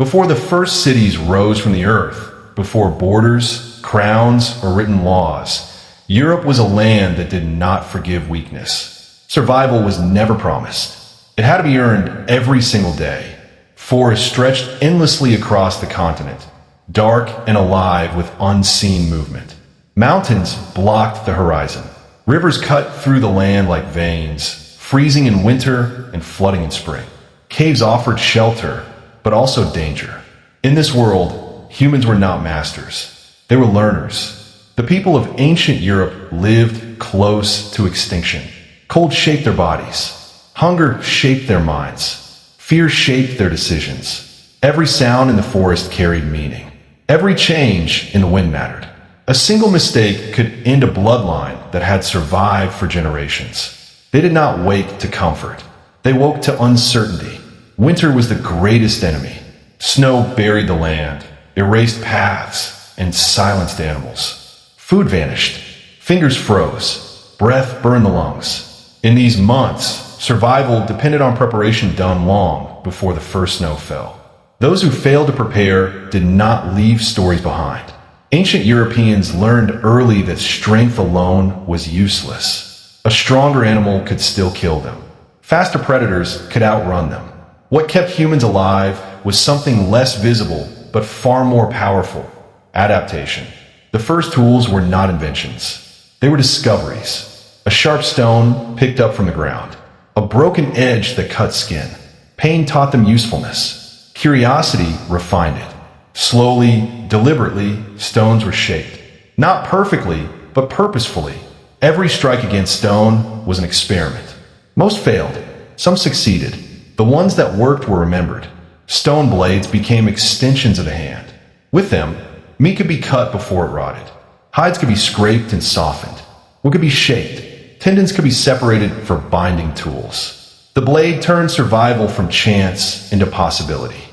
Before the first cities rose from the earth, before borders, crowns, or written laws, Europe was a land that did not forgive weakness. Survival was never promised. It had to be earned every single day. Forests stretched endlessly across the continent, dark and alive with unseen movement. Mountains blocked the horizon. Rivers cut through the land like veins, freezing in winter and flooding in spring. Caves offered shelter, but also danger. In this world, humans were not masters. They were learners. The people of ancient Europe lived close to extinction. Cold shaped their bodies. Hunger shaped their minds. Fear shaped their decisions. Every sound in the forest carried meaning. Every change in the wind mattered. A single mistake could end a bloodline that had survived for generations. They did not wake to comfort. They woke to uncertainty. Winter was the greatest enemy. Snow buried the land, erased paths, and silenced animals. Food vanished. Fingers froze. Breath burned the lungs. In these months, survival depended on preparation done long before the first snow fell. Those who failed to prepare did not leave stories behind. Ancient Europeans learned early that strength alone was useless. A stronger animal could still kill them. Faster predators could outrun them. What kept humans alive was something less visible but far more powerful: adaptation. The first tools were not inventions. They were discoveries. A sharp stone picked up from the ground. A broken edge that cut skin. Pain taught them usefulness. Curiosity refined it. Slowly, deliberately, stones were shaped. Not perfectly, but purposefully. Every strike against stone was an experiment. Most failed. Some succeeded. The ones that worked were remembered. Stone blades became extensions of the hand. With them, meat could be cut before it rotted. Hides could be scraped and softened. Wood could be shaped. Tendons could be separated for binding tools. The blade turned survival from chance into possibility.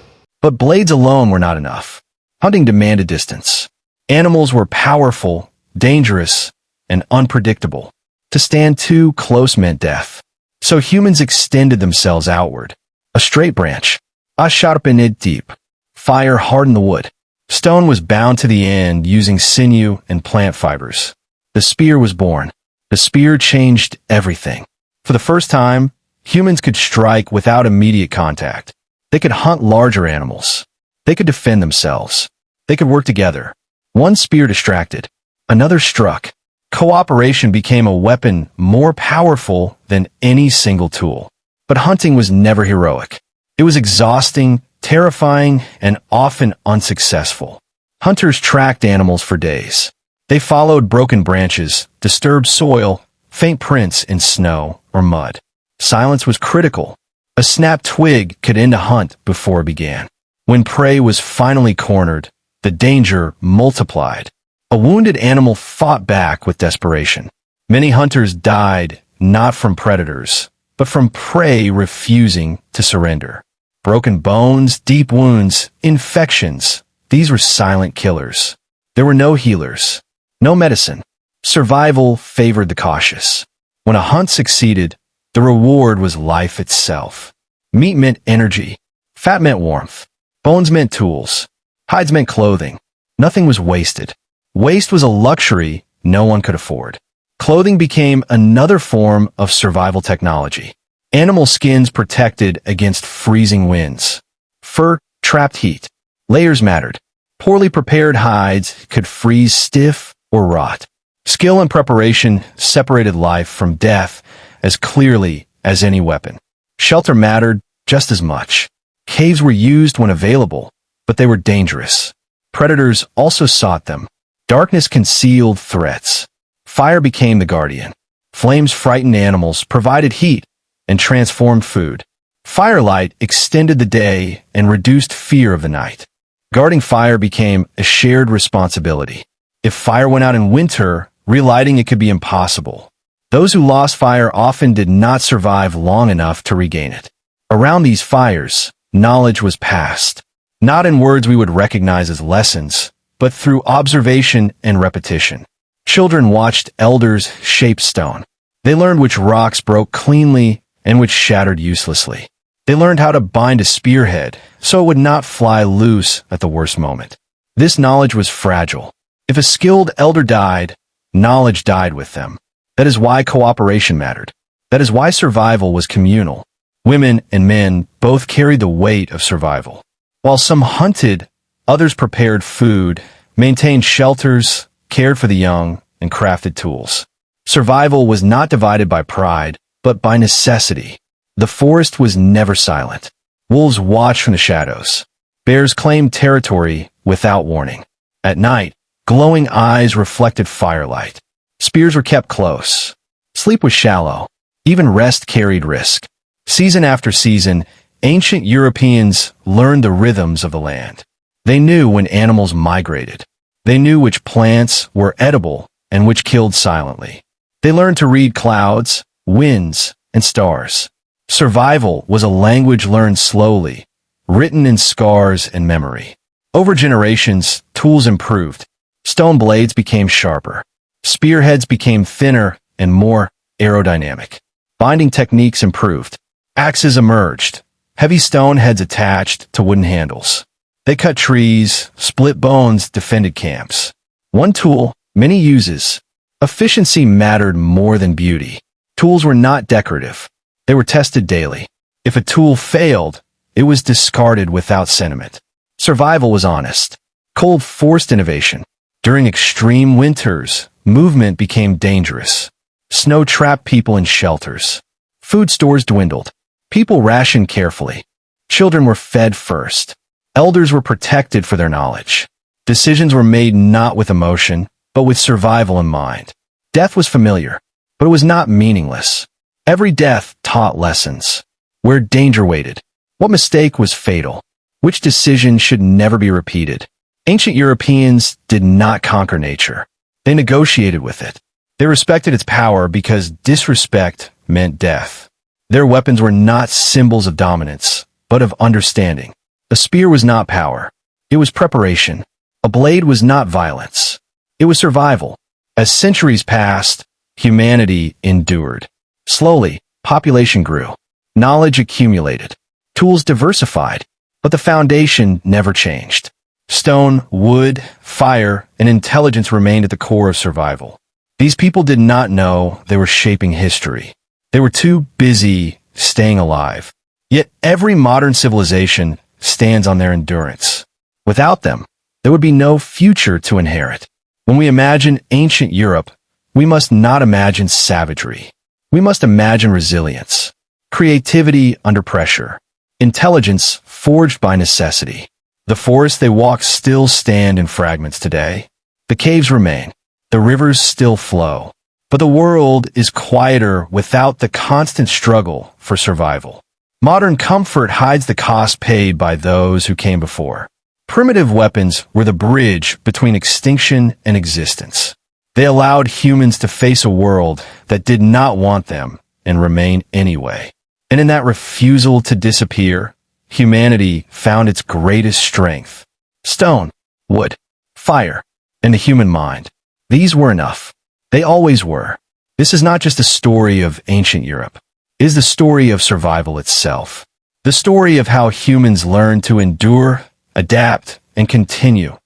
But blades alone were not enough. Hunting demanded distance. Animals were powerful, dangerous, and unpredictable. To stand too close meant death. So humans extended themselves outward. A straight branch. A sharp in it deep. Fire hardened the wood. Stone was bound to the end using sinew and plant fibers. The spear was born. The spear changed everything. For the first time, humans could strike without immediate contact. They could hunt larger animals. They could defend themselves. They could work together. One spear distracted. Another struck. Cooperation became a weapon more powerful than any single tool. But hunting was never heroic. It was exhausting, terrifying, and often unsuccessful. Hunters tracked animals for days. They followed broken branches, disturbed soil, faint prints in snow or mud. Silence was critical. A snapped twig could end a hunt before it began. When prey was finally cornered, the danger multiplied. A wounded animal fought back with desperation. Many hunters died not from predators, but from prey refusing to surrender. Broken bones, deep wounds, infections. These were silent killers. There were no healers, no medicine. Survival favored the cautious. When a hunt succeeded, the reward was life itself. Meat meant energy. Fat meant warmth. Bones meant tools. Hides meant clothing. Nothing was wasted. Waste was a luxury no one could afford. Clothing became another form of survival technology. Animal skins protected against freezing winds. Fur trapped heat. Layers mattered. Poorly prepared hides could freeze stiff or rot. Skill and preparation separated life from death as clearly as any weapon. Shelter mattered just as much. Caves were used when available, but they were dangerous. Predators also sought them. Darkness concealed threats. Fire became the guardian. Flames frightened animals, provided heat, and transformed food. Firelight extended the day and reduced fear of the night. Guarding fire became a shared responsibility. If fire went out in winter, relighting it could be impossible. Those who lost fire often did not survive long enough to regain it. Around these fires, knowledge was passed. Not in words we would recognize as lessons, but through observation and repetition. Children watched elders shape stone. They learned which rocks broke cleanly and which shattered uselessly. They learned how to bind a spearhead so it would not fly loose at the worst moment. This knowledge was fragile. If a skilled elder died, knowledge died with them. That is why cooperation mattered. That is why survival was communal. Women and men both carried the weight of survival. While some hunted, others prepared food, maintained shelters, cared for the young, and crafted tools. Survival was not divided by pride, but by necessity. The forest was never silent. Wolves watched from the shadows. Bears claimed territory without warning. At night, glowing eyes reflected firelight. Spears were kept close. Sleep was shallow. Even rest carried risk. Season after season, ancient Europeans learned the rhythms of the land. They knew when animals migrated. They knew which plants were edible and which killed silently. They learned to read clouds, winds, and stars. Survival was a language learned slowly, written in scars and memory. Over generations, tools improved. Stone blades became sharper. Spearheads became thinner and more aerodynamic. Binding techniques improved. Axes emerged. Heavy stone heads attached to wooden handles. They cut trees, split bones, defended camps. One tool, many uses. Efficiency mattered more than beauty. Tools were not decorative. They were tested daily. If a tool failed, it was discarded without sentiment. Survival was honest. Cold forced innovation. During extreme winters, movement became dangerous. Snow trapped people in shelters. Food stores dwindled. People rationed carefully. Children were fed first. Elders were protected for their knowledge. Decisions were made not with emotion, but with survival in mind. Death was familiar, but it was not meaningless. Every death taught lessons. Where danger waited. What mistake was fatal? Which decision should never be repeated? Ancient Europeans did not conquer nature. They negotiated with it. They respected its power because disrespect meant death. Their weapons were not symbols of dominance, but of understanding. A spear was not power. It was preparation. A blade was not violence. It was survival. As centuries passed, humanity endured. Slowly, population grew. Knowledge accumulated. Tools diversified. But the foundation never changed. Stone, wood, fire, and intelligence remained at the core of survival. These people did not know they were shaping history. They were too busy staying alive. Yet every modern civilization stands on their endurance. Without them, there would be no future to inherit. When we imagine ancient Europe, we must not imagine savagery. We must imagine resilience, creativity under pressure, intelligence forged by necessity. The forests they walked still stand in fragments today. The caves remain. The rivers still flow. But the world is quieter without the constant struggle for survival. Modern comfort hides the cost paid by those who came before. Primitive weapons were the bridge between extinction and existence. They allowed humans to face a world that did not want them and remain anyway. And in that refusal to disappear, humanity found its greatest strength. Stone, wood, fire, and the human mind. These were enough. They always were. This is not just a story of ancient Europe. It is the story of survival itself. The story of how humans learned to endure, adapt, and continue,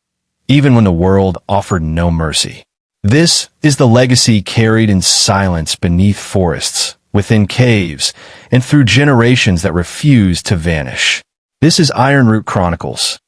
even when the world offered no mercy. This is the legacy carried in silence beneath forests, within caves, and through generations that refuse to vanish. This is Ironroot Chronicles,